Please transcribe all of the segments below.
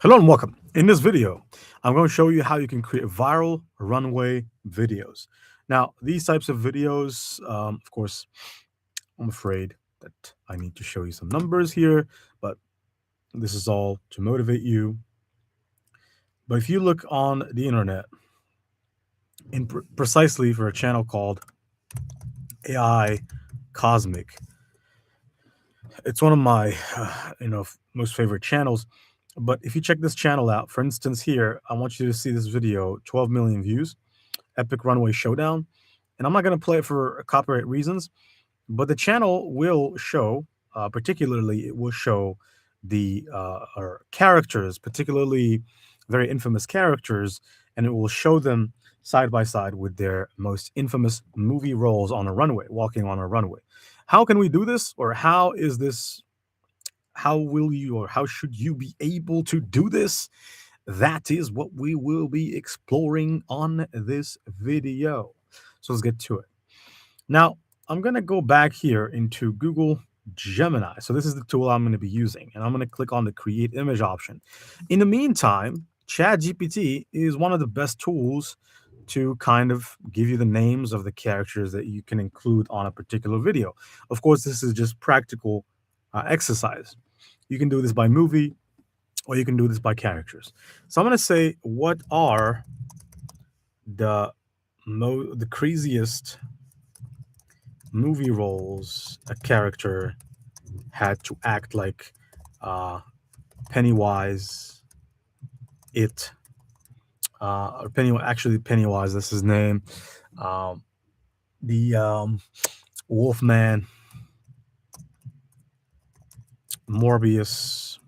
Hello and welcome. In this video, I'm going to show you how you can create viral runway videos. Now, these types of videos, of course, I'm afraid that I need to show you some numbers here, but this is all to motivate you. But if you look on the internet, precisely for a channel called AI Cosmic, it's one of my, most favorite channels. But if you check this channel out, for instance, here, I want you to see this video, 12 million views. Epic Runway Showdown. And I'm not going to play it for copyright reasons, but the channel will show, particularly, it will show the or characters, particularly very infamous characters, and it will show them side by side with their most infamous movie roles on a runway, walking on a runway. How can we do this, or how is this? How will you, or how should you be able to do this? That is what we will be exploring on this video. So let's get to it. Now, I'm going to go back here into Google Gemini. So this is the tool I'm going to be using, and I'm going to click on the create image option. In the meantime, ChatGPT is one of the best tools to kind of give you the names of the characters that you can include on a particular video. Of course, this is just practical exercise. You can do this by movie, or you can do this by characters. So I'm going to say, what are the craziest movie roles a character had to act like? Pennywise, it, or Pennywise, actually Pennywise, that's his name. Um, the Wolfman, Morbius,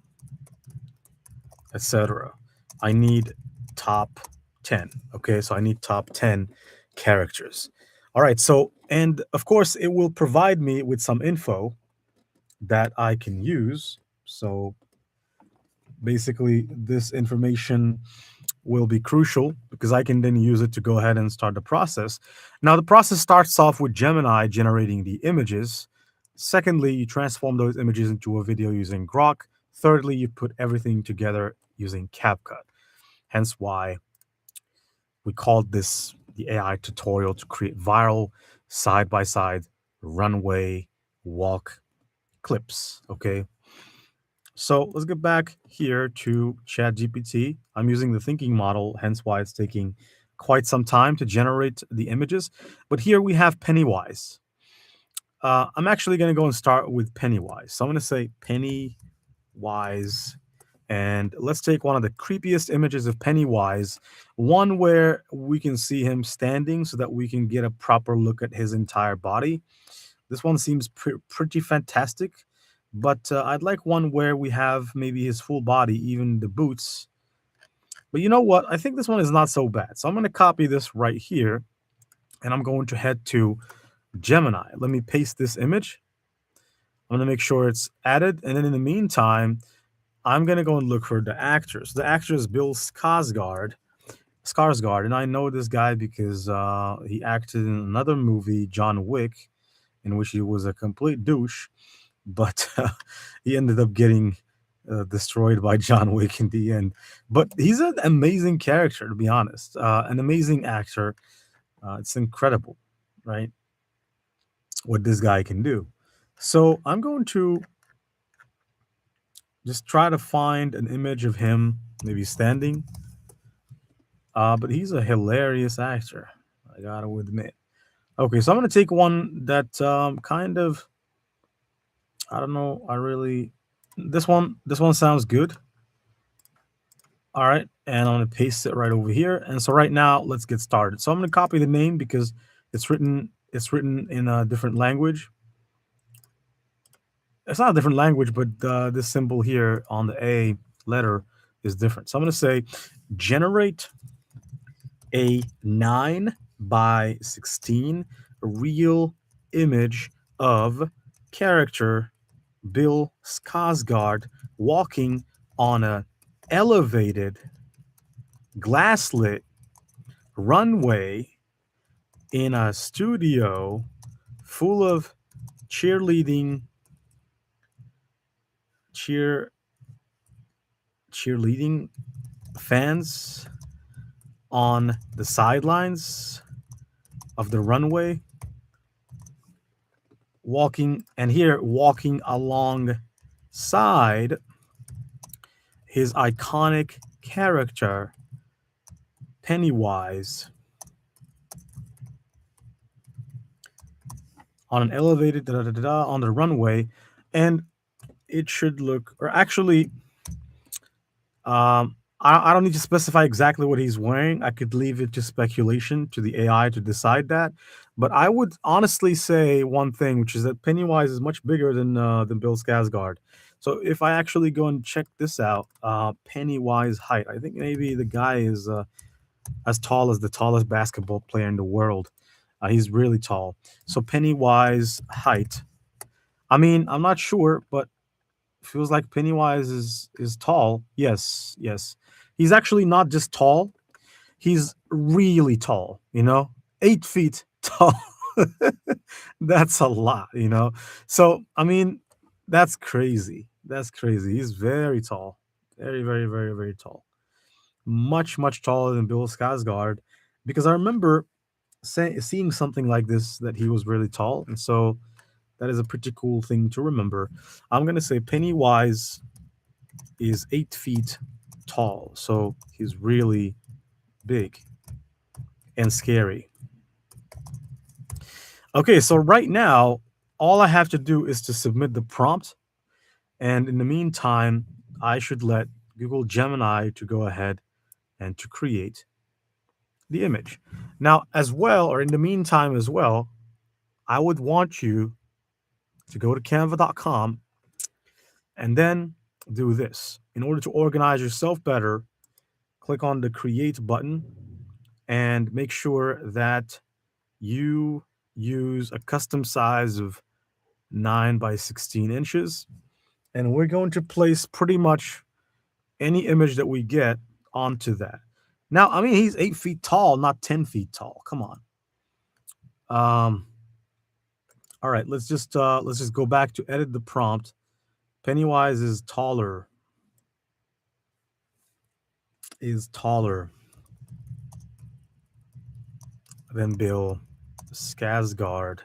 etc. I need top 10. Okay, so I need top 10 characters. All right, so, and of course, it will provide me with some info that I can use. So basically, this information will be crucial because I can then use it to go ahead and start the process. Now, the process starts off with Gemini generating the images. Secondly, you transform those images into a video using Grok. Thirdly, you put everything together using CapCut. Hence why we called this the AI tutorial to create viral side-by-side runway walk clips. Okay. So let's get back here to ChatGPT. I'm using the thinking model, hence why it's taking quite some time to generate the images. But here we have Pennywise. I'm actually going to go and start with Pennywise. So I'm going to say Pennywise. And let's take one of the creepiest images of Pennywise, one where we can see him standing so that we can get a proper look at his entire body. This one seems pretty fantastic, but I'd like one where we have maybe his full body, even the boots. But you know what? I think this one is not so bad. So I'm going to copy this right here, and I'm going to head to Gemini. Let me paste this image. I'm going to make sure it's added. And then in the meantime, I'm going to go and look for the actors. The actor is Bill Skarsgård. And I know this guy because he acted in another movie, John Wick, in which he was a complete douche, but he ended up getting destroyed by John Wick in the end. But he's an amazing character, to be honest, an amazing actor. It's incredible, right? What this guy can do. So I'm going to just try to find an image of him, maybe standing. But he's a hilarious actor, I gotta admit. Okay, so I'm gonna take one that kind of, I don't know. I really, this one sounds good. All right, and I'm gonna paste it right over here. And so right now, let's get started. So I'm gonna copy the name because it's written in a different language. It's not a different language, but this symbol here on the A letter is different. So I'm gonna say generate a 9 by 16 real image of character Bill Skarsgård walking on a elevated glass-lit runway in a studio full of cheerleading cheer cheerleading fans on the sidelines of the runway, walking, and here walking alongside his iconic character, Pennywise, on an elevated on the runway. And it should look, or actually, I don't need to specify exactly what he's wearing. I could leave it to speculation to the AI to decide that. But I would honestly say one thing, which is that Pennywise is much bigger than Bill Skarsgård. So if I actually go and check this out, Pennywise height, I think maybe the guy is as tall as the tallest basketball player in the world. He's really tall. So Pennywise height. I mean, I'm not sure, but feels like Pennywise is tall. Yes, yes. He's actually not just tall. He's really tall. 8 feet tall. That's a lot. So I mean, that's crazy. That's crazy. He's very tall. Very, very, very, very tall. Much, much taller than Bill Skarsgård. Because I remember seeing something like this that he was really tall, and so that is a pretty cool thing to remember. I'm gonna say Pennywise is 8 feet tall, so he's really big and scary. Okay, so right now, all I have to do is to submit the prompt, and in the meantime, I should let Google Gemini to go ahead and to create the image. Now, as well, or in the meantime as well, I would want you to go to canva.com and then do this. In order to organize yourself better, click on the create button and make sure that you use a custom size of 9 by 16 inches. And we're going to place pretty much any image that we get onto that. Now, I mean, he's 8 feet tall, not 10 feet tall. Come on. Um, all right, let's just go back to edit the prompt. Pennywise is taller than Bill Skarsgård.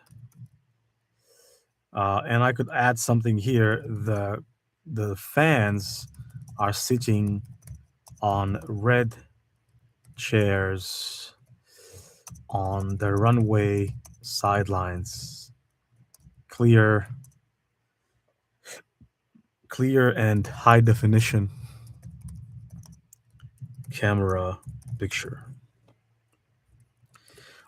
And I could add something here. The fans are sitting on red chairs on the runway sidelines. Clear, clear and high definition camera picture.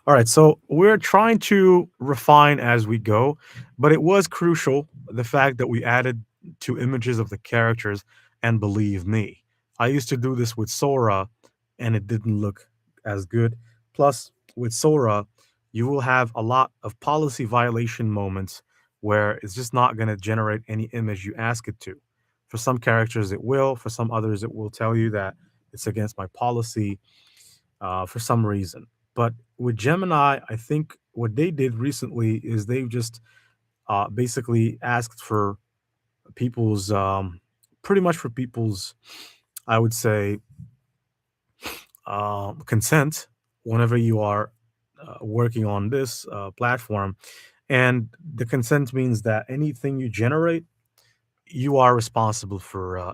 All right, so we're trying to refine as we go, but it was crucial the fact that we added two images of the characters, and believe me, I used to do this with Sora and it didn't look as good. Plus, with Sora, you will have a lot of policy violation moments where it's just not going to generate any image you ask it to. For some characters, it will. For some others, it will tell you that it's against my policy for some reason. But with Gemini, I think what they did recently is they just basically asked for people's, pretty much for people's, I would say, consent whenever you are working on this platform. And the consent means that anything you generate, you are responsible for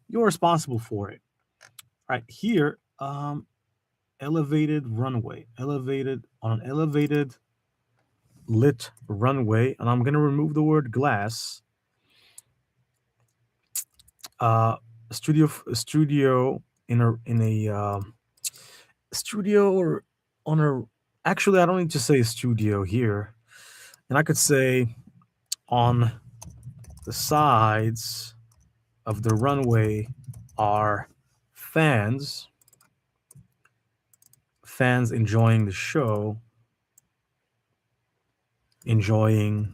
you're responsible for it. Right here, elevated runway, elevated on an elevated lit runway, and I'm gonna remove the word glass. Uh, studio in a studio or on a. Actually, I don't need to say studio here, and I could say on the sides of the runway are fans, fans enjoying the show, enjoying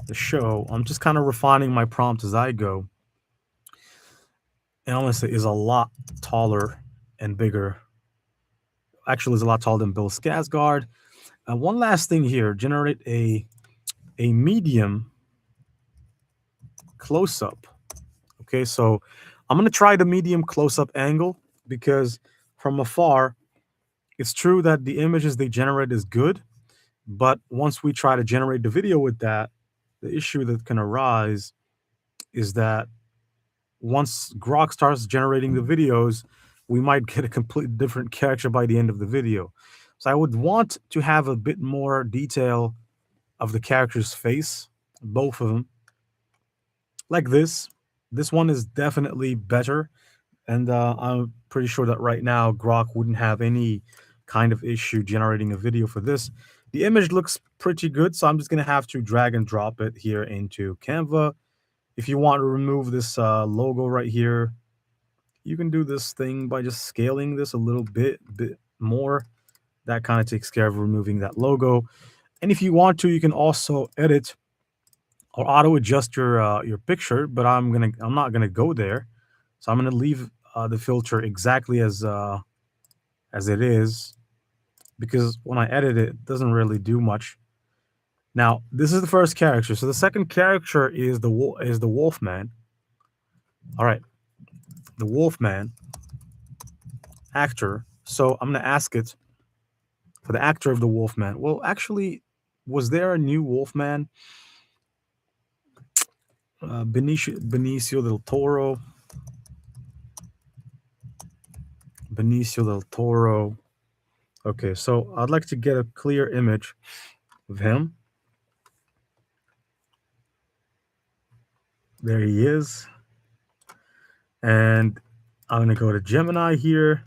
the show. I'm just kind of refining my prompt as I go. And I'm gonna say is a lot taller and bigger. Actually, is a lot taller than Bill Skarsgård. One last thing here: generate a medium close up. Okay, so I'm going to try the medium close up angle because from afar, it's true that the images they generate is good, but once we try to generate the video with that, the issue that can arise is that once Grok starts generating the videos, we might get a completely different character by the end of the video. So I would want to have a bit more detail of the character's face, both of them, like this. This one is definitely better, and I'm pretty sure that right now Grok wouldn't have any kind of issue generating a video for this. The image looks pretty good, so I'm just gonna have to drag and drop it here into Canva. If you want to remove this logo right here, you can do this thing by just scaling this a little bit more. That kind of takes care of removing that logo. And if you want to, you can also edit or auto adjust your picture. But I'm not gonna go there. So I'm gonna leave the filter exactly as it is because when I edit it, it doesn't really do much. Now this is the first character. So the second character is the Wolfman. All right, the Wolfman actor. So I'm gonna ask it for the actor of the Wolfman. Well, actually, was there a new Wolfman? Benicio del Toro. Benicio del Toro. Okay, so I'd like to get a clear image of him. There he is. And I'm going to go to Gemini here.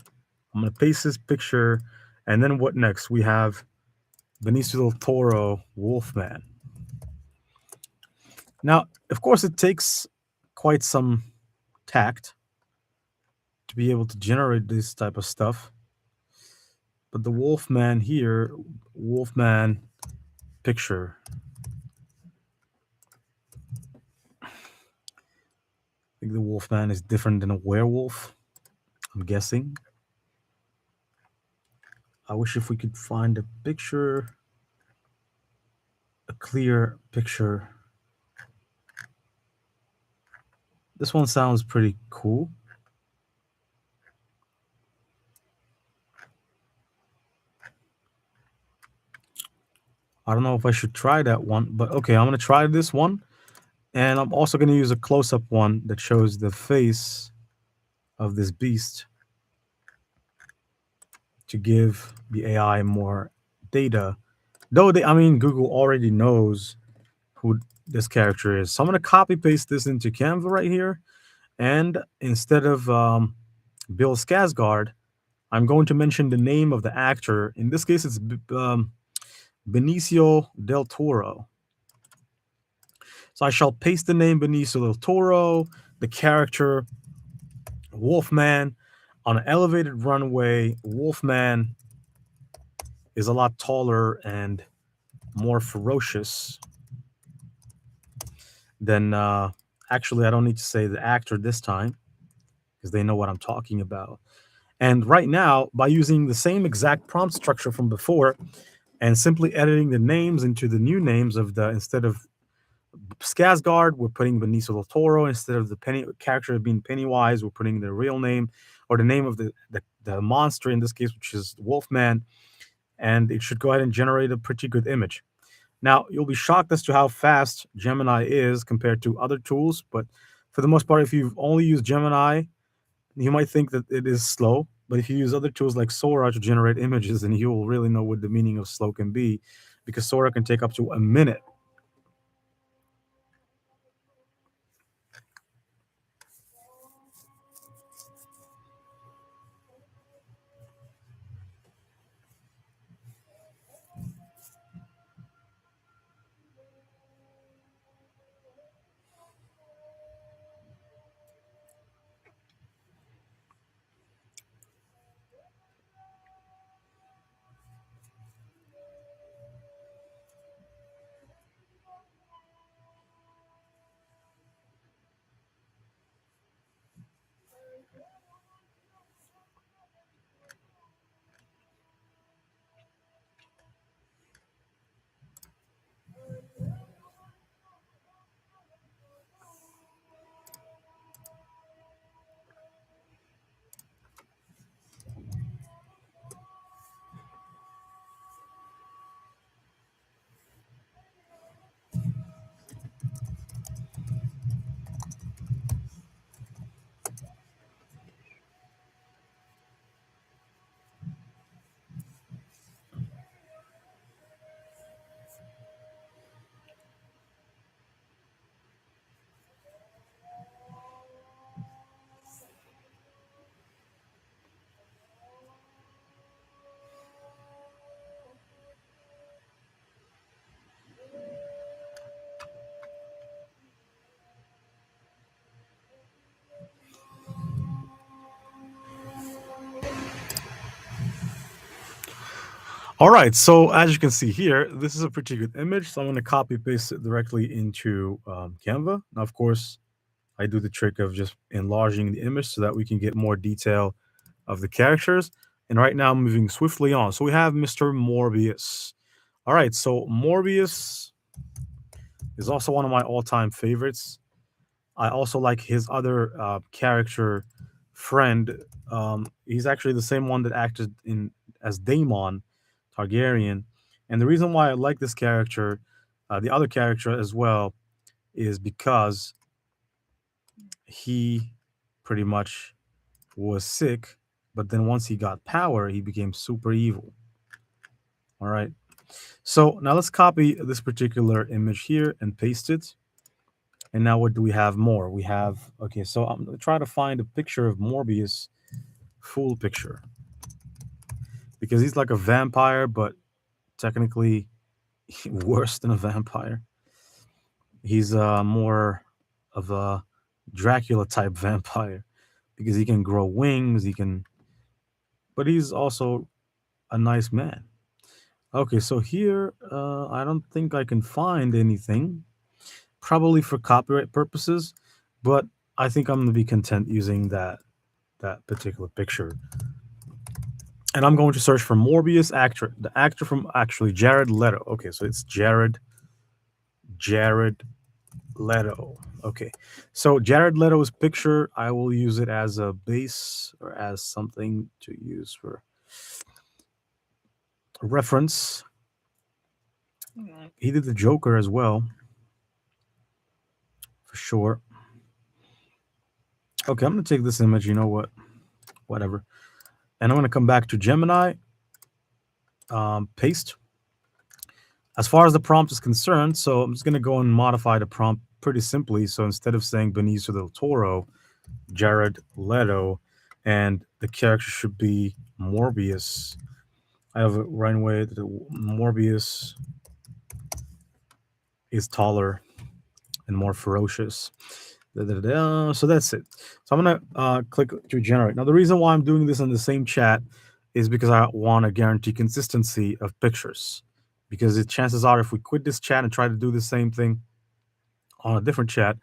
I'm going to paste this picture. And then what next? We have Benicio del Toro Wolfman. Now, of course, it takes quite some tact to be able to generate this type of stuff. But the Wolfman here, Wolfman picture. I think the Wolfman is different than a werewolf, I'm guessing. I wish if we could find a picture, a clear picture. This one sounds pretty cool. I don't know if I should try that one, but okay, I'm going to try this one. And I'm also going to use a close up one that shows the face of this beast to give the AI more data. Though Google already knows who this character is. So I'm going to copy paste this into Canva right here. And instead of Bill Skarsgård, I'm going to mention the name of the actor. In this case, it's Benicio del Toro. So I shall paste the name Benicio del Toro, the character Wolfman. On an elevated runway, Wolfman is a lot taller and more ferocious than. Actually, I don't need to say the actor this time because they know what I'm talking about. And right now, by using the same exact prompt structure from before and simply editing the names into the new names of the instead of Skarsgård, we're putting Benicio del Toro. Instead of the character being Pennywise, we're putting the real name or the name of the monster in this case, which is Wolfman. And it should go ahead and generate a pretty good image. Now, you'll be shocked as to how fast Gemini is compared to other tools. But for the most part, if you've only used Gemini, you might think that it is slow. But if you use other tools like Sora to generate images, then you will really know what the meaning of slow can be, because Sora can take up to a minute. All right, so as you can see here, this is a pretty good image. So I'm going to copy paste it directly into Canva. Now, of course, I do the trick of just enlarging the image so that we can get more detail of the characters. And right now, I'm moving swiftly on. So we have Mr. Morbius. All right, so Morbius is also one of my all-time favorites. I also like his other character friend. He's actually the same one that acted in as Daemon Targaryen. And the reason why I like this character, the other character as well, is because he pretty much was sick, but then once he got power, he became super evil. All right. So now let's copy this particular image here and paste it. And now what do we have more? We have, okay, so I'm going to try to find a picture of Morbius, full picture, because he's like a vampire, but technically worse than a vampire. He's more of a Dracula type vampire because he can grow wings, he can, but he's also a nice man. Okay, so here, I don't think I can find anything, probably for copyright purposes, but I think I'm gonna be content using that particular picture. And I'm going to search for Morbius actor, the actor from actually Jared Leto. Okay, so it's Jared Leto. Okay, so Jared Leto's picture, I will use it as a base or as something to use for reference. He did the Joker as well, for sure. Okay, I'm gonna take this image. You know what? Whatever. And I'm gonna come back to Gemini, paste. As far as the prompt is concerned, so I'm just gonna go and modify the prompt pretty simply. So instead of saying Benicio del Toro, Jared Leto, and the character should be Morbius. I have a Runway. Morbius is taller and more ferocious. Da, da, da, da. So that's it. So I'm gonna click to generate. Now the reason why I'm doing this in the same chat is because I want to guarantee consistency of pictures. Because the chances are, if we quit this chat and try to do the same thing on a different chat,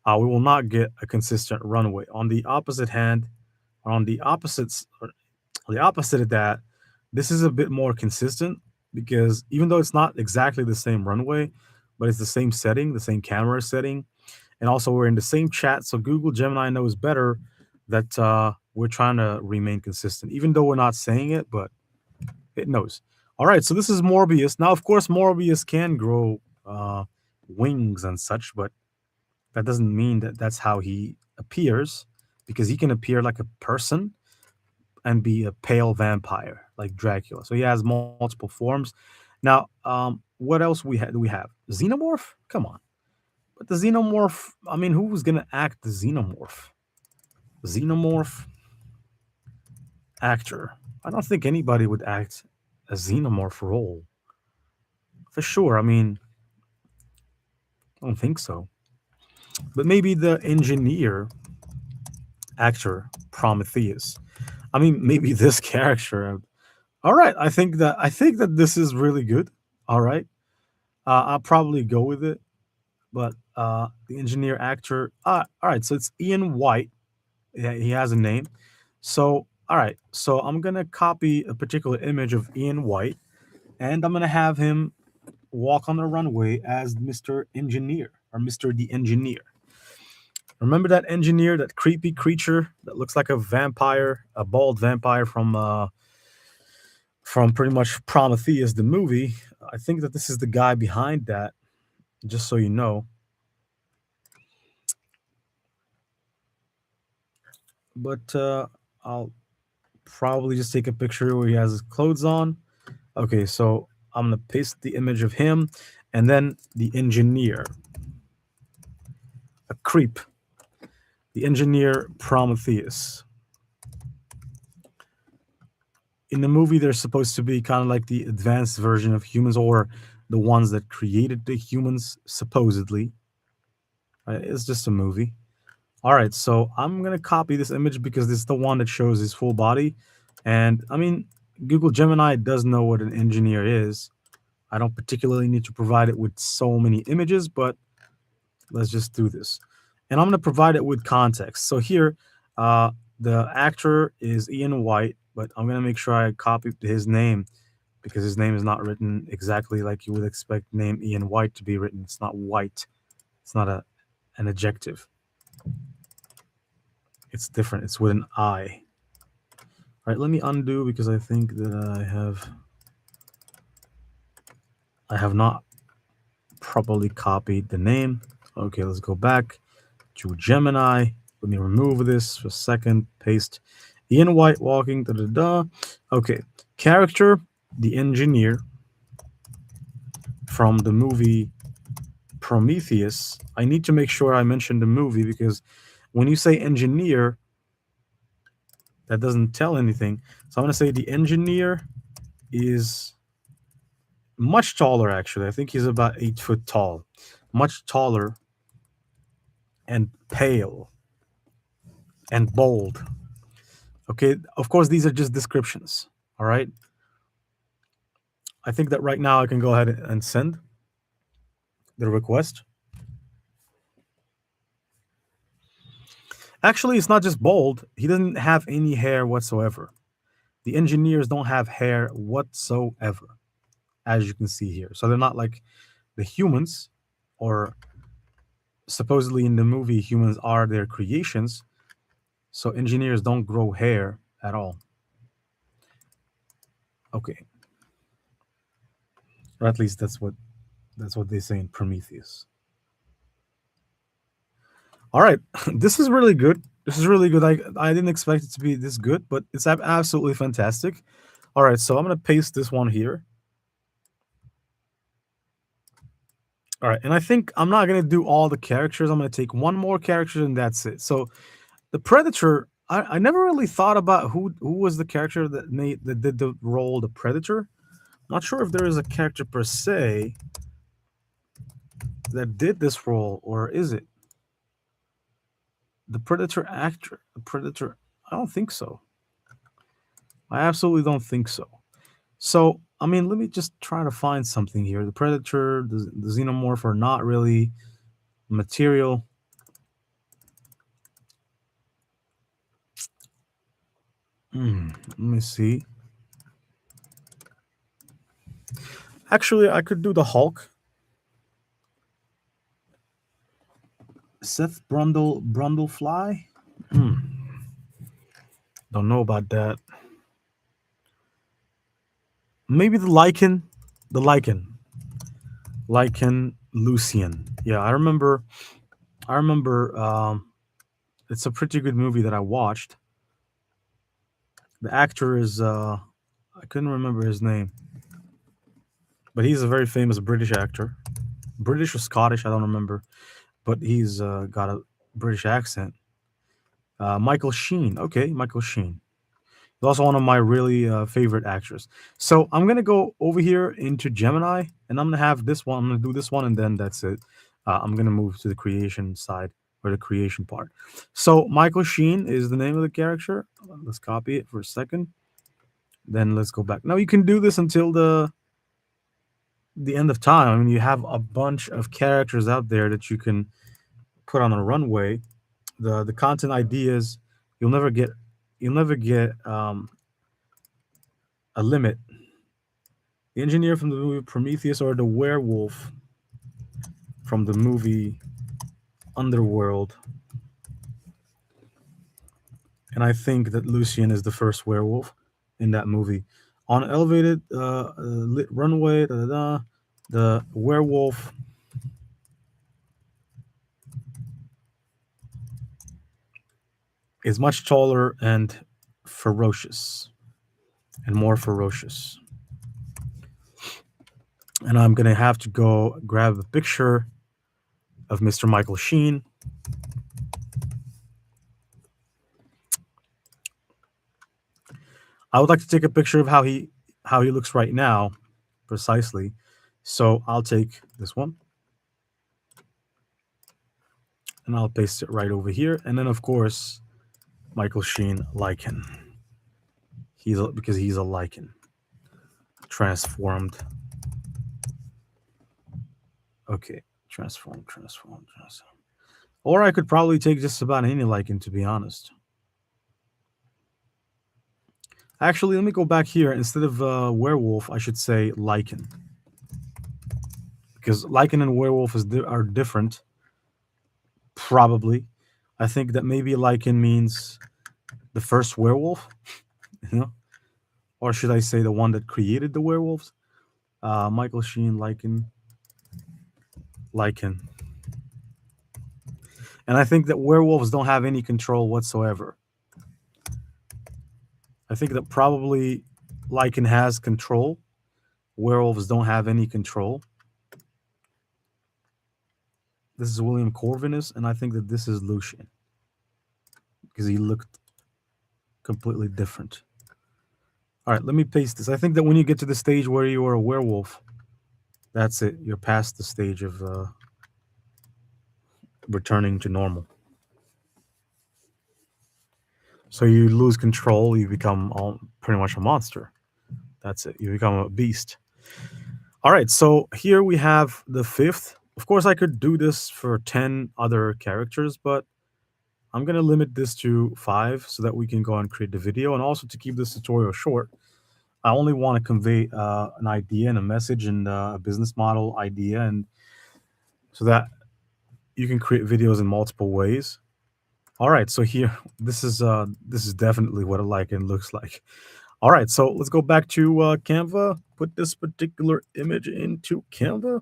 we will not get a consistent runway. On the opposite hand, or on the opposites, or the opposite of that, this is a bit more consistent because even though it's not exactly the same runway, but it's the same setting, the same camera setting, and also we're in the same chat. So Google Gemini knows better that we're trying to remain consistent, even though we're not saying it, but it knows. All right, so this is Morbius. Now, of course, Morbius can grow wings and such, but that doesn't mean that that's how he appears, because he can appear like a person and be a pale vampire like Dracula. So he has multiple forms. Now, what else do we have? Xenomorph? Come on. But the Xenomorph, I mean, who's going to act the Xenomorph? Xenomorph actor. I don't think anybody would act a Xenomorph role. For sure. I mean, I don't think so. But maybe the engineer actor, Prometheus. I mean, maybe this character. All right, I think that this is really good. All right, I'll probably go with it. But the engineer actor. All right, so it's Ian White. Yeah, he has a name. So all right, so I'm gonna copy a particular image of Ian White, and I'm gonna have him walk on the runway as Mr. Engineer or Mr. the Engineer. Remember that engineer, that creepy creature that looks like a vampire, a bald vampire from pretty much Prometheus, the movie. I think that this is the guy behind that, just so you know. But I'll probably just take a picture where he has his clothes on. Okay, so I'm gonna paste the image of him and then the engineer, a creep, the engineer Prometheus. In the movie, they're supposed to be kind of like the advanced version of humans, or the ones that created the humans, supposedly. It's just a movie. All right, so I'm gonna copy this image because this is the one that shows his full body, and I mean, Google Gemini does know what an engineer is. I don't particularly need to provide it with so many images, but let's just do this. And I'm going to provide it with context. So here, uh, the actor is Ian White, but I'm going to make sure I copy his name because his name is not written exactly like you would expect name Ian White to be written. It's not white. It's not an adjective. It's different. It's with an I. All right, let me undo because I think that I have not properly copied the name. Okay, let's go back to Gemini. Let me remove this for a second. Paste Ian White walking. Da da da. Okay, character, the engineer from the movie Prometheus. I need to make sure I mention the movie because when you say engineer, that doesn't tell anything. So I'm going to say the engineer is much taller, actually. I think he's about 8 foot tall, much taller and pale and bold. Okay, of course, these are just descriptions. All right. I think that right now I can go ahead and send the request. Actually, it's not just bold, he doesn't have any hair whatsoever. The engineers don't have hair whatsoever, as you can see here. So they're not like the humans, or supposedly in the movie, humans are their creations. So engineers don't grow hair at all. Okay. Or at least that's what they say in Prometheus. All right. This is really good. This is really good. I didn't expect it to be this good, but it's absolutely fantastic. All right, so I'm going to paste this one here. All right, and I think I'm not going to do all the characters. I'm going to take one more character and that's it. So the Predator, I never really thought about who was the character that did the role the Predator. Not sure if there is a character per se that did this role, or is it the Predator actor? The Predator? I don't think so. I absolutely don't think so. So I mean, let me just try to find something here. The Predator, the Xenomorph are not really material. Let me see. Actually, I could do the Hulk. Seth Brundlefly. Don't know about that. Maybe the Lycan. The Lycan Lucian. Yeah, I remember. I remember. It's a pretty good movie that I watched. The actor is. I couldn't remember his name, but he's a very famous British actor. British or Scottish, I don't remember, but he's got a British accent. Michael Sheen. Okay, Michael Sheen. He's also one of my really favorite actors. So I'm gonna go over here into Gemini, and I'm gonna have this one. I'm gonna do this one, and then that's it. I'm gonna move to the creation side or the creation part. So Michael Sheen is the name of the character. Let's copy it for a second. Then let's go back. Now you can do this until the end of time. I mean, you have a bunch of characters out there that you can put on a runway. The content ideas, you'll never get a limit. The engineer from the movie Prometheus, or the werewolf from the movie Underworld. And I think that Lucian is the first werewolf in that movie. On elevated lit runway, da, da, da, the werewolf is much taller and ferocious, and more ferocious. And I'm gonna have to go grab a picture of Mr. Michael Sheen. I would like to take a picture of how he looks right now, precisely. So I'll take this one and I'll paste it right over here. And then of course, Michael Sheen Lycan. Because he's a lichen transformed. Okay, transform. Or I could probably take just about any lichen, to be honest. Actually, let me go back here. Instead of werewolf, I should say lichen, because lichen and werewolf are different. Probably, I think that maybe lichen means the first werewolf, you know, or should I say the one that created the werewolves? Michael Sheen, lichen, and I think that werewolves don't have any control whatsoever. I think that probably lichen has control. Werewolves don't have any control. This is William Corvinus, and I think that this is Lucian because he looked completely different. All right, let me paste this. I think that when you get to the stage where you are a werewolf, that's it. You're past the stage of returning to normal. So you lose control. You become pretty much a monster. That's it. You become a beast. All right. So here we have the fifth. Of course, I could do this for 10 other characters, but I'm going to limit this to 5 so that we can go and create the video. And also to keep this tutorial short, I only want to convey an idea and a message and a business model idea, and so that you can create videos in multiple ways. All right, so here, this is definitely what a lichen looks like. All right, so let's go back to Canva, put this particular image into Canva,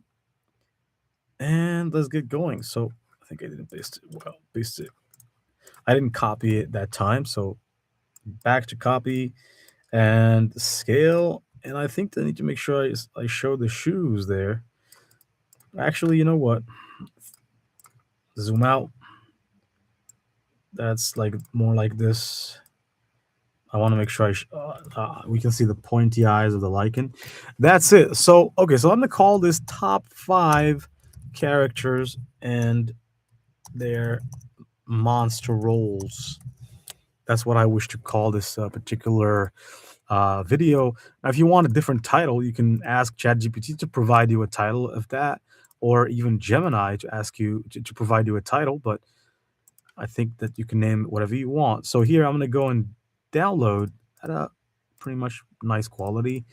and let's get going. So I think I didn't paste it. Well, paste it. I didn't copy it that time, so back to copy and scale. And I think I need to make sure I show the shoes there. Actually, you know what? Zoom out. That's like more like this. I want to make sure we can see the pointy eyes of the lichen. That's it. So, okay, so I'm going to call this top 5 characters and their monster roles. That's what I wish to call this particular video. Now, if you want a different title, you can ask ChatGPT to provide you a title of that, or even Gemini to ask you to provide you a title. But I think that you can name it whatever you want. So here I'm going to go and download at a pretty much nice quality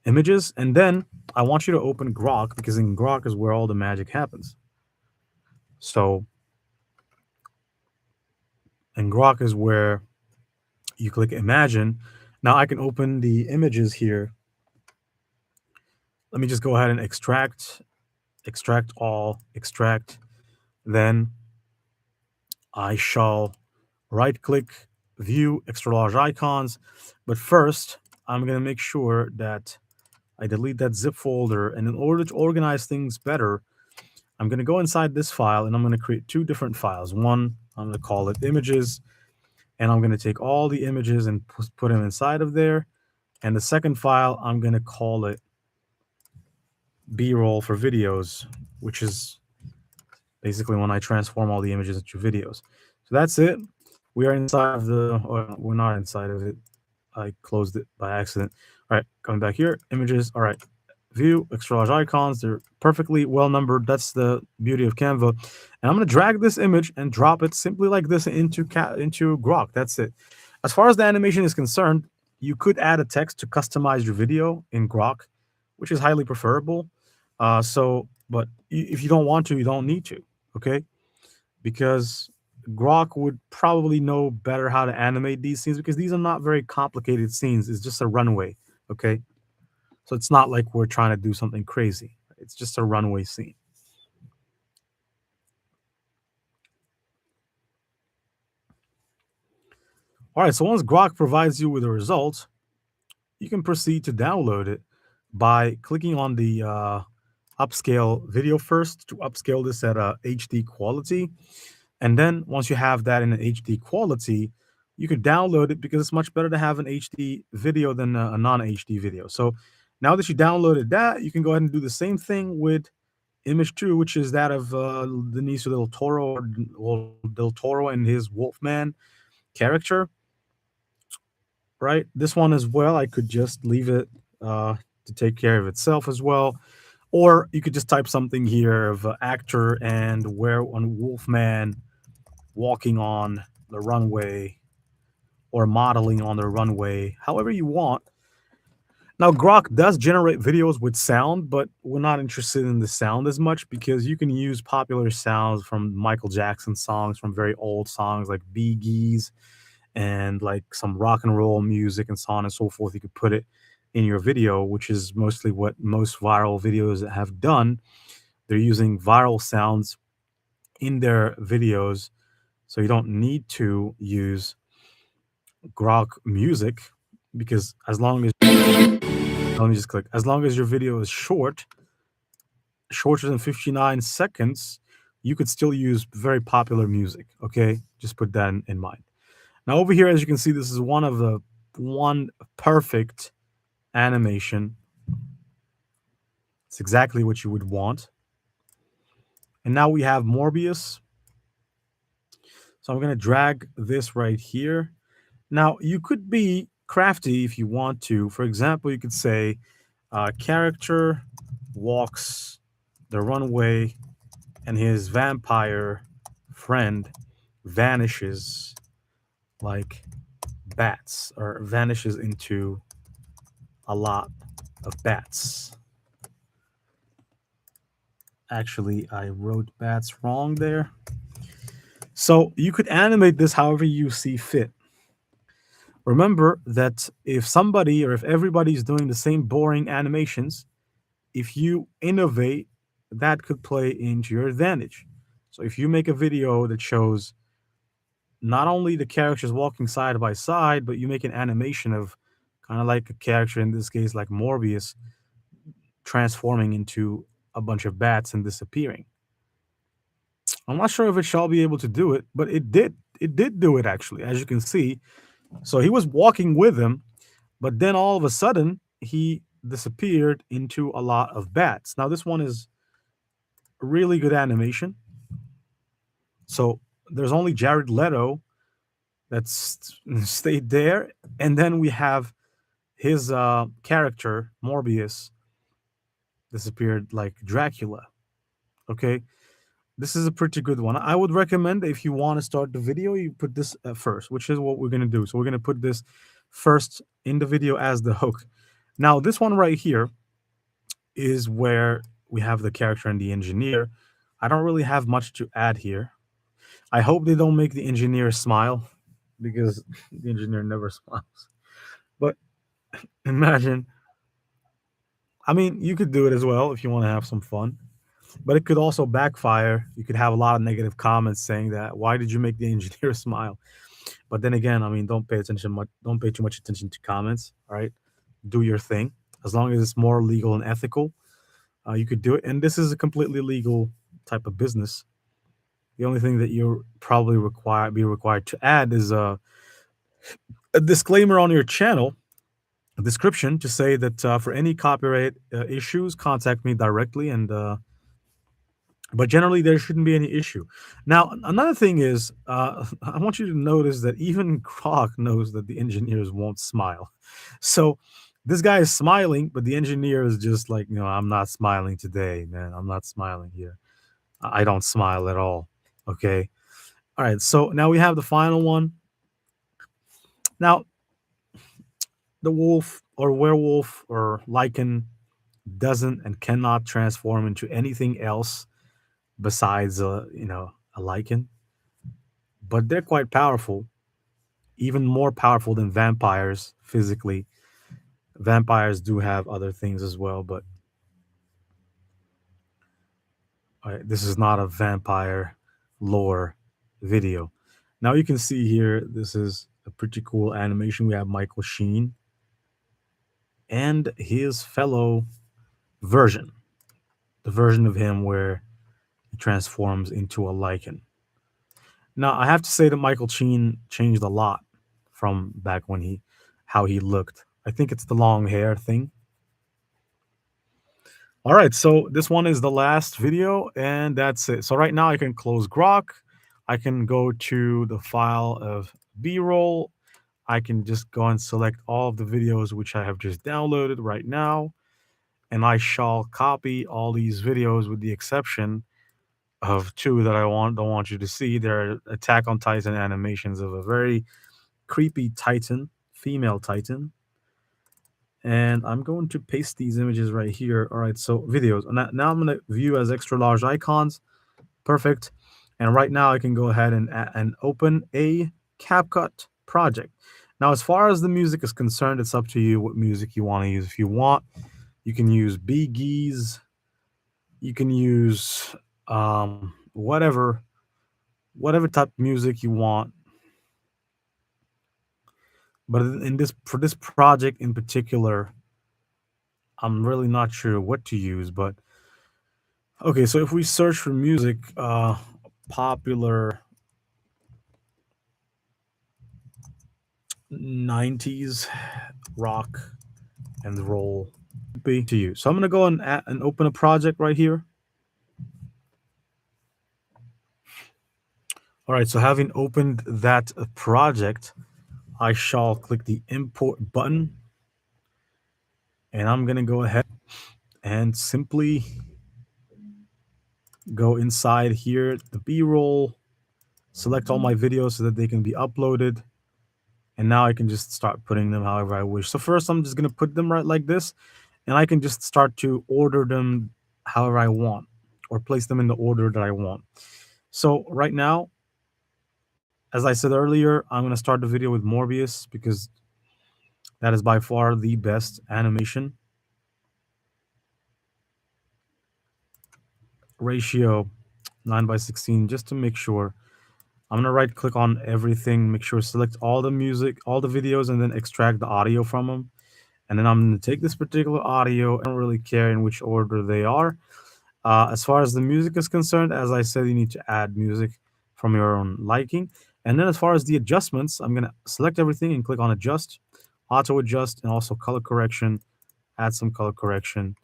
images. And then I want you to open Grok, because in Grok is where all the magic happens. So in Grok is where you click imagine. Now I can open the images here. Let me just go ahead and extract all, extract. Then I shall right click, view extra large icons. But first, I'm going to make sure that I delete that zip folder. And in order to organize things better, I'm going to go inside this file and I'm going to create 2 different files. One, I'm going to call it images, and I'm going to take all the images and put them inside of there. And the second file, I'm going to call it B-roll for videos, which is basically when I transform all the images into videos. So that's it. We are inside of or we're not inside of it. I closed it by accident. All right, coming back here, images. All right, view, extra large icons. They're perfectly well numbered. That's the beauty of Canva. And I'm going to drag this image and drop it simply like this into Grok. That's it. As far as the animation is concerned, you could add a text to customize your video in Grok, which is highly preferable. But if you don't want to, you don't need to. Okay, because Grok would probably know better how to animate these scenes, because these are not very complicated scenes. It's just a runway. Okay, so it's not like we're trying to do something crazy. It's just a runway scene. All right, so once Grok provides you with a result, you can proceed to download it by clicking on the upscale video first to upscale this at a HD quality. And then once you have that in an HD quality, you could download it, because it's much better to have an HD video than a non-HD video. So now that you downloaded that, you can go ahead and do the same thing with image 2, which is that of Benicio del Toro and his Wolfman character. right? This one as well, I could just leave it to take care of itself as well. Or you could just type something here of actor and where on Wolfman walking on the runway or modeling on the runway, however you want. Now, Grok does generate videos with sound, but we're not interested in the sound as much because you can use popular sounds from Michael Jackson songs, from very old songs like Bee Gees and like some rock and roll music and so on and so forth. You could put it in your video, which is mostly what most viral videos have done. They're using viral sounds in their videos, so you don't need to use Grok music because as long as let me just click. As long as your video is shorter than 59 seconds, you could still use very popular music. Okay, just put that in mind. Now over here, as you can see, this is one perfect animation. It's exactly what you would want. And now we have Morbius. So I'm going to drag this right here. Now you could be crafty if you want to. For example, you could say character walks the runway and his vampire friend vanishes like bats or vanishes into a lot of bats. Actually, I wrote bats wrong there. So you could animate this however you see fit. Remember that if somebody or if everybody's doing the same boring animations, if you innovate, that could play into your advantage. So if you make a video that shows not only the characters walking side by side, but you make an animation of kind of like a character, in this case, like Morbius, transforming into a bunch of bats and disappearing. I'm not sure if it shall be able to do it, but it did. It did do it actually, as you can see. So he was walking with him, but then all of a sudden he disappeared into a lot of bats. Now this one is really good animation. So there's only Jared Leto that's stayed there, and then we have his character Morbius disappeared like Dracula. Okay, this is a pretty good one. I would recommend if you want to start the video, you put this first, which is what we're gonna do. So we're gonna put this first in the video as the hook. Now this one right here is where we have the character and the engineer. I don't really have much to add here. I hope they don't make the engineer smile because the engineer never smiles. But imagine, I mean, you could do it as well if you want to have some fun, but it could also backfire. You could have a lot of negative comments saying that, why did you make the engineer smile? But then again, I mean, don't pay too much attention to comments. All right, do your thing. As long as it's more legal and ethical, you could do it. And this is a completely legal type of business. The only thing that you're probably required to add is a disclaimer on your channel, a description to say that for any copyright issues, contact me directly. And but generally, there shouldn't be any issue. Now, another thing is, I want you to notice that even Croc knows that the engineers won't smile. So this guy is smiling, but the engineer is just like, I'm not smiling today, man. I'm not smiling here. I don't smile at all. Okay. All right. So now we have the final one. Now, the wolf or werewolf or lichen doesn't and cannot transform into anything else besides a lichen, but they're quite powerful, even more powerful than vampires physically. Vampires do have other things as well, but this is not a vampire lore video. Now you can see here, this is a pretty cool animation. We have Michael Sheen and his fellow version, the version of him where he transforms into a lichen. Now I have to say that Michael Sheen changed a lot from back when how he looked. I think it's the long hair thing. All right, so this one is the last video, and that's it. So right now I can close Grok. I can go to the file of B-roll. I can just go and select all of the videos which I have just downloaded right now, and I shall copy all these videos with the exception of two that I don't want you to see. They're Attack on Titan animations of a very creepy Titan, female Titan. And I'm going to paste these images right here. All right, so videos. Now I'm going to view as extra large icons. Perfect. And right now I can go ahead and open a CapCut project. Now, as far as the music is concerned, it's up to you what music you want to use. If you want, you can use Bee Gees. You can use whatever type of music you want. But in this for this project in particular, I'm really not sure what to use. But okay, so if we search for music, popular 90s rock and roll be to you. So I'm gonna go and open a project right here. All right, so having opened that project, I shall click the import button, and I'm gonna go ahead and simply go inside here, the B-roll, select all my videos so that they can be uploaded, and now I can just start putting them however I wish. So first, I'm just gonna put them right like this, and I can just start to order them however I want, or place them in the order that I want. So right now, as I said earlier, I'm going to start the video with Morbius because that is by far the best animation. Ratio 9:16, just to make sure. I'm going to right click on everything, make sure select all the music, all the videos, and then extract the audio from them. And then I'm going to take this particular audio. I don't really care in which order they are. As far as the music is concerned, as I said, you need to add music from your own liking. And then as far as the adjustments, I'm going to select everything and click on adjust, auto adjust, and also color correction, add some color correction.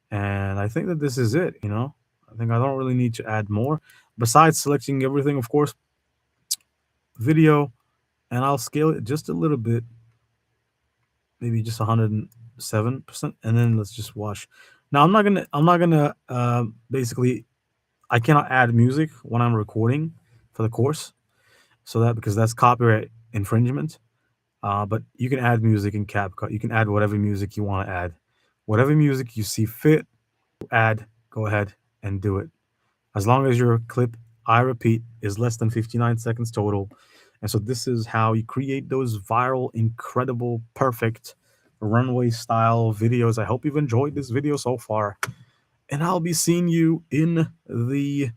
And I think that this is it, you know. I think I don't really need to add more. Besides selecting everything, of course, video, and I'll scale it just a little bit, maybe just 107%, and then let's just watch. Now I'm not gonna basically I cannot add music when I'm recording for the course, so that because that's copyright infringement. But you can add music in CapCut. You can add whatever music you want to add, whatever music you see fit. Add, go ahead and do it. As long as your clip, I repeat, is less than 59 seconds total. And so this is how you create those viral, incredible, perfect runway style videos. I hope you've enjoyed this video so far. And I'll be seeing you in the